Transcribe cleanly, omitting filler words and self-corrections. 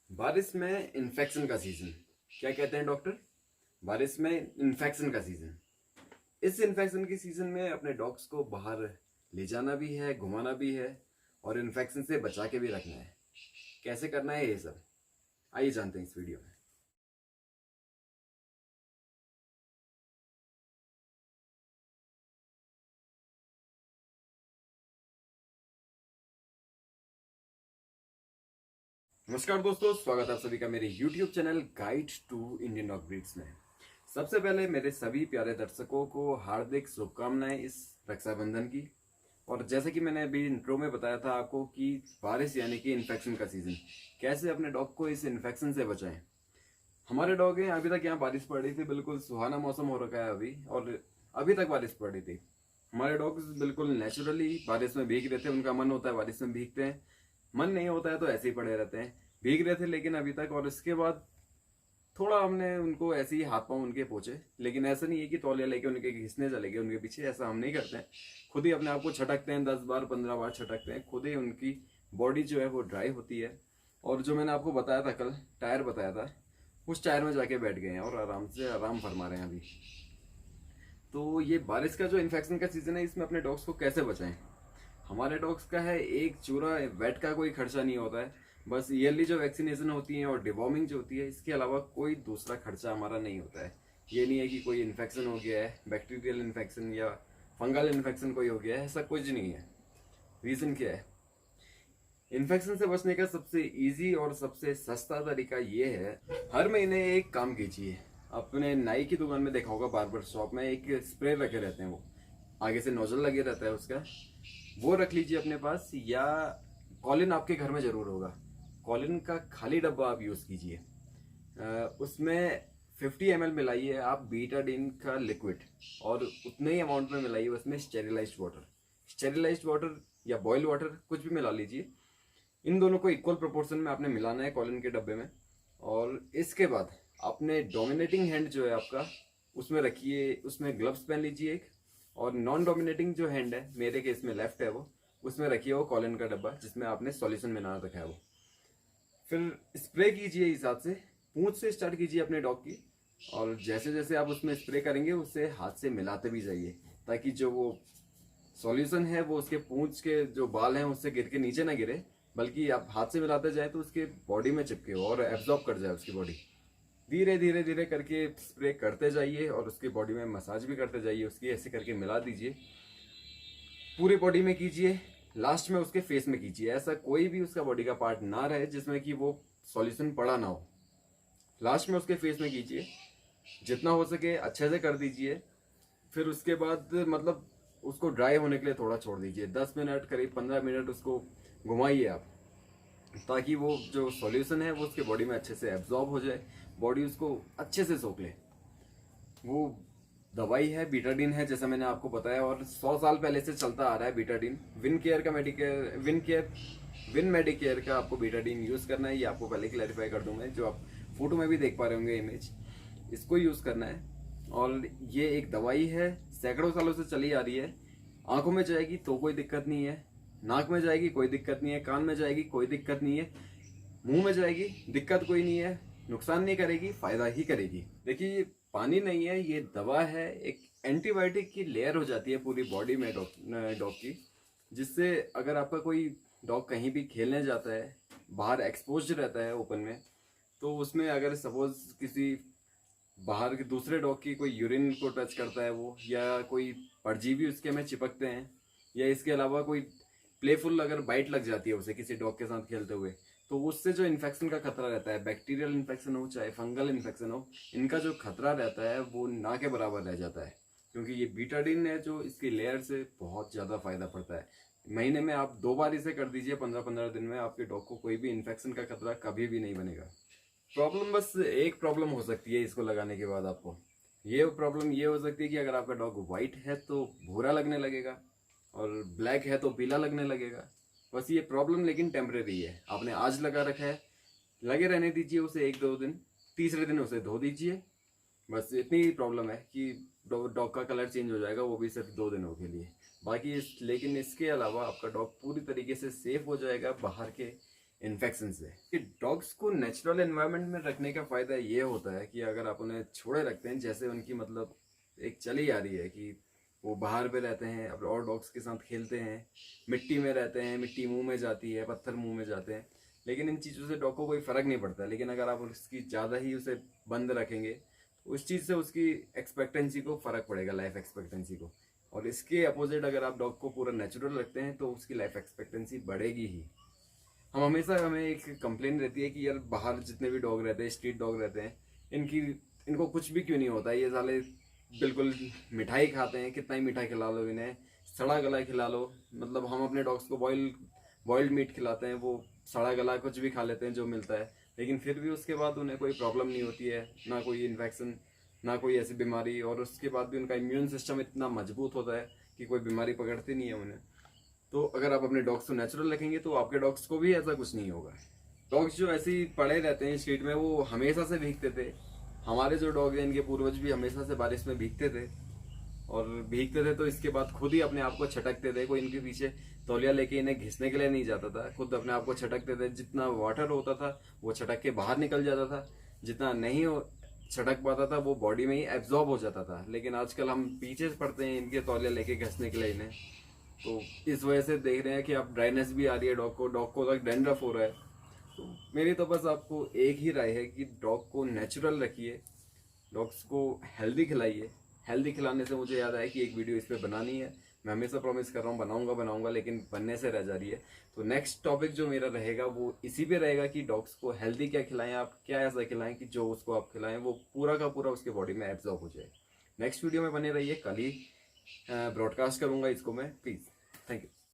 बारिश में इन्फेक्शन का सीजन। क्या कहते हैं डॉक्टर? बारिश में इन्फेक्शन का सीजन। इस इन्फेक्शन के सीजन में अपने डॉग्स को बाहर ले जाना भी है, घुमाना भी है और इन्फेक्शन से बचा के भी रखना है। कैसे करना है ये सब, आइए जानते हैं इस वीडियो में। नमस्कार दोस्तों, स्वागत है आप सभी का मेरे YouTube channel guide to Indian dog breeds में। सबसे पहले मेरे सभी प्यारे दर्शकों को हार्दिक शुभकामनाएं इस रक्षाबंधन की। और जैसे कि मैंने अभी इंट्रो में बताया था आपको कि बारिश यानी कि इन्फेक्शन का सीजन, कैसे अपने डॉग को इस इन्फेक्शन से बचाएं। हमारे डॉग हैं, अभी तक यहाँ बारिश पड़ रही थी, बिल्कुल सुहाना मौसम हो रखा है अभी, और अभी तक बारिश पड़ रही थी। हमारे डॉग्स बिल्कुल नेचुरली बारिश में भीग रहे थे। उनका मन होता है बारिश में भीगते हैं, मन नहीं होता है तो ऐसे ही पड़े रहते हैं। भीग रहे थे लेकिन अभी तक, और इसके बाद थोड़ा हमने उनको ऐसे ही हाथ पांव उनके पोछे, लेकिन ऐसा नहीं है कि तौलिया लेके उनके घिसने चले गए उनके पीछे, ऐसा हम नहीं करते हैं। खुद ही अपने आप को छटकते हैं, 10 बार 15 बार छटकते हैं, खुद ही उनकी बॉडी जो है वो ड्राई होती है। और जो मैंने आपको बताया था कल, टायर बताया था, उस टायर में जाके बैठ गए हैं और आराम से आराम फरमा रहे हैं अभी। तो ये बारिश का जो इन्फेक्शन का सीजन है, इसमें अपने डॉग्स को कैसे बचाएं। हमारे डॉग्स का है एक चूरा वेट का कोई खर्चा नहीं होता है, बस ईयरली जो वैक्सीनेशन होती है और डिवॉर्मिंग जो होती है, इसके अलावा कोई दूसरा खर्चा हमारा नहीं होता है। ये नहीं है कि कोई इन्फेक्शन हो गया है, बैक्टीरियल इन्फेक्शन या फंगल इन्फेक्शन कोई हो गया है, ऐसा कुछ नहीं है। रीजन क्या है? इन्फेक्शन से बचने का सबसे इजी और सबसे सस्ता तरीका ये है, हर महीने एक काम कीजिए। अपने नाई की दुकान में देखा होगा, बार्बर शॉप में एक स्प्रे रखे रहते हैं, वो आगे से नोजल लगे रहता है उसका, वो रख लीजिए अपने पास। या कॉलिन आपके घर में जरूर होगा, कॉलिन का खाली डब्बा आप यूज कीजिए। उसमें 50 ml मिलाइए आप बीटाडीन का लिक्विड, और उतने ही अमाउंट में मिलाइए उसमें स्टेरिलाइज्ड वाटर। स्टेरिलाइज्ड वाटर या बॉइल्ड वाटर कुछ भी मिला लीजिए। इन दोनों को इक्वल प्रोपोर्शन में आपने मिलाना है कॉलिन के डब्बे में। और इसके बाद अपने डोमिनेटिंग हैंड जो है आपका, उसमें रखिए, उसमें ग्लव्स पहन लीजिए एक। और नॉन डोमिनेटिंग जो हैंड है, मेरे केस में लेफ्ट है, वो उसमें रखिए वो कॉलिन का डब्बा जिसमें आपने सॉल्यूशन बना रखा है वो। फिर स्प्रे कीजिए, हिसाब से पूंछ से स्टार्ट कीजिए अपने डॉग की, और जैसे जैसे आप उसमें स्प्रे करेंगे उससे हाथ से मिलाते भी जाइए, ताकि जो वो सॉल्यूशन है वो उसके पूंछ के जो बाल हैं उससे गिर के नीचे ना गिरे, बल्कि आप हाथ से मिलाते जाए तो उसके बॉडी में चिपके और एब्जॉर्ब कर जाए उसकी बॉडी। धीरे धीरे धीरे करके स्प्रे करते जाइए और उसकी बॉडी में मसाज भी करते जाइए उसकी, ऐसे करके मिला दीजिए। पूरी बॉडी में कीजिए, लास्ट में उसके फेस में कीजिए। ऐसा कोई भी उसका बॉडी का पार्ट ना रहे जिसमें कि वो सॉल्यूशन पड़ा ना हो। लास्ट में उसके फेस में कीजिए, जितना हो सके अच्छे से कर दीजिए। फिर उसके बाद मतलब उसको ड्राई होने के लिए थोड़ा छोड़ दीजिए, 10 मिनट करीब 15 मिनट उसको घुमाइए आप, ताकि वो जो सॉल्यूशन है वो उसके बॉडी में अच्छे से एब्जॉर्ब हो जाए, बॉडी उसको अच्छे से सोख ले। वो दवाई है, बीटाडीन है, जैसा मैंने आपको बताया, और 100 साल पहले से चलता आ रहा है बीटाडीन। विन मेडिकेयर का आपको बीटाडीन यूज करना है, ये आपको पहले क्लैरिफाई कर दूं मैं, जो आप फोटो में भी देख पा रहे होंगे इमेज, इसको यूज करना है। और ये एक दवाई है, सैकड़ों सालों से चली आ रही है। आंखों में जाएगी तो कोई दिक्कत नहीं है, नाक में जाएगी कोई दिक्कत नहीं है, कान में जाएगी कोई दिक्कत नहीं है, मुंह में जाएगी दिक्कत कोई नहीं है, नुकसान नहीं करेगी, फायदा ही करेगी। देखिए ये पानी नहीं है, ये दवा है, एक एंटीबायोटिक की लेयर हो जाती है पूरी बॉडी में डॉग की, जिससे अगर आपका कोई डॉग कहीं भी खेलने जाता है, बाहर एक्सपोज रहता है ओपन में, तो उसमें अगर सपोज किसी बाहर के दूसरे डॉग की कोई यूरिन को टच करता है वो, या कोई परजीवी उसके में चिपकते हैं, या इसके अलावा कोई प्लेफुल अगर बाइट लग जाती है उसे किसी डॉग के साथ खेलते हुए, तो उससे जो इन्फेक्शन का खतरा रहता है, बैक्टीरियल इन्फेक्शन हो चाहे फंगल इन्फेक्शन हो, इनका जो खतरा रहता है वो ना के बराबर रह जाता है। क्योंकि ये बीटाडीन है जो, इसकी लेयर से बहुत ज़्यादा फायदा पड़ता है। महीने में आप 2 बार इसे कर दीजिए, 15-15 दिन में आपके डॉग को कोई भी इन्फेक्शन का खतरा कभी भी नहीं बनेगा। प्रॉब्लम बस एक प्रॉब्लम हो सकती है इसको लगाने के बाद आपको, ये प्रॉब्लम ये हो सकती है कि अगर आपका डॉग व्हाइट है तो भूरा लगने लगेगा, और ब्लैक है तो पीला लगने लगेगा। बस ये प्रॉब्लम लेकिन टेम्परेरी है। आपने आज लगा रखा है, लगे रहने दीजिए उसे 1-2 दिन, तीसरे दिन उसे धो दीजिए। बस इतनी ही प्रॉब्लम है कि डॉग का कलर चेंज हो जाएगा, वो भी सिर्फ 2 दिनों के लिए। बाकी लेकिन इसके अलावा आपका डॉग पूरी तरीके से सेफ हो जाएगा बाहर के इन्फेक्शन से। कि डॉग्स को नेचुरल एनवायरनमेंट में रखने का फायदा ये होता है कि अगर आप उन्हें छोड़े रखते हैं, जैसे उनकी मतलब एक चली आ रही है कि वो बाहर पे रहते हैं, अब और डॉग्स के साथ खेलते हैं, मिट्टी में रहते हैं, मिट्टी मुंह में जाती है, पत्थर मुंह में जाते हैं, लेकिन इन चीज़ों से डॉग को कोई फर्क नहीं पड़ता। लेकिन अगर आप उसकी ज़्यादा ही उसे बंद रखेंगे तो उस चीज़ से उसकी एक्सपेक्टेंसी को फर्क पड़ेगा, लाइफ एक्सपेक्टेंसी को। और इसके अपोजिट अगर आप डॉग को पूरा नेचुरल रखते हैं तो उसकी लाइफ एक्सपेक्टेंसी बढ़ेगी ही। हमें एक कंप्लेन रहती है कि यार बाहर जितने भी डॉग रहते हैं, स्ट्रीट डॉग रहते हैं, इनको कुछ भी क्यों नहीं होता, ये साले बिल्कुल मिठाई खाते हैं, कितना ही मिठाई खिला लो इन्हें, सड़ा गला खिला लो। मतलब हम अपने डॉग्स को बॉइल्ड मीट खिलाते हैं, वो सड़ा गला कुछ भी खा लेते हैं जो मिलता है, लेकिन फिर भी उसके बाद उन्हें कोई प्रॉब्लम नहीं होती है, ना कोई इन्फेक्शन, ना कोई ऐसी बीमारी। और उसके बाद भी उनका इम्यून सिस्टम इतना मजबूत होता है कि कोई बीमारी पकड़ती नहीं है उन्हें। तो अगर आप अपने डॉग्स को नेचुरल रखेंगे तो आपके डॉग्स को भी ऐसा कुछ नहीं होगा। डॉग्स जो ऐसे ही पड़े रहते हैं स्ट्रीट में, वो हमेशा से भीगते थे। हमारे जो डॉग हैं, इनके पूर्वज भी हमेशा से बारिश में भीगते थे, और भीगते थे तो इसके बाद खुद ही अपने आप को छटकते थे। कोई इनके पीछे तौलिया लेके इन्हें घिसने के लिए नहीं जाता था, खुद अपने आप को छटकते थे। जितना वाटर होता था वो छटक के बाहर निकल जाता था, जितना नहीं छटक पाता था वो बॉडी में ही एब्जॉर्ब हो जाता था। लेकिन आजकल हम पीछे पड़ते हैं इनके तौलिया लेके घिसने के लिए इन्हें, तो इस वजह से देख रहे हैं कि अब ड्राइनेस भी आ रही है डॉग को तक डैंड्रफ हो रहा है। तो मेरी तो बस आपको एक ही राय है कि डॉग को नेचुरल रखिए, डॉग्स को हेल्दी खिलाइए। हेल्दी खिलाने से मुझे याद आया कि एक वीडियो इस पर बनानी है, मैं हमेशा प्रॉमिस कर रहा हूँ बनाऊंगा, लेकिन बनने से रह जा रही है। तो नेक्स्ट टॉपिक जो मेरा रहेगा वो इसी पे रहेगा कि डॉग्स को हेल्दी क्या खिलाएं, आप क्या ऐसा खिलाएं कि जो उसको आप खिलाएं वो पूरा का पूरा उसके बॉडी में एब्जॉर्ब हो जाए। नेक्स्ट वीडियो में बने रहिए, कल ही ब्रॉडकास्ट करूंगा इसको मैं, प्लीज़। Thank you.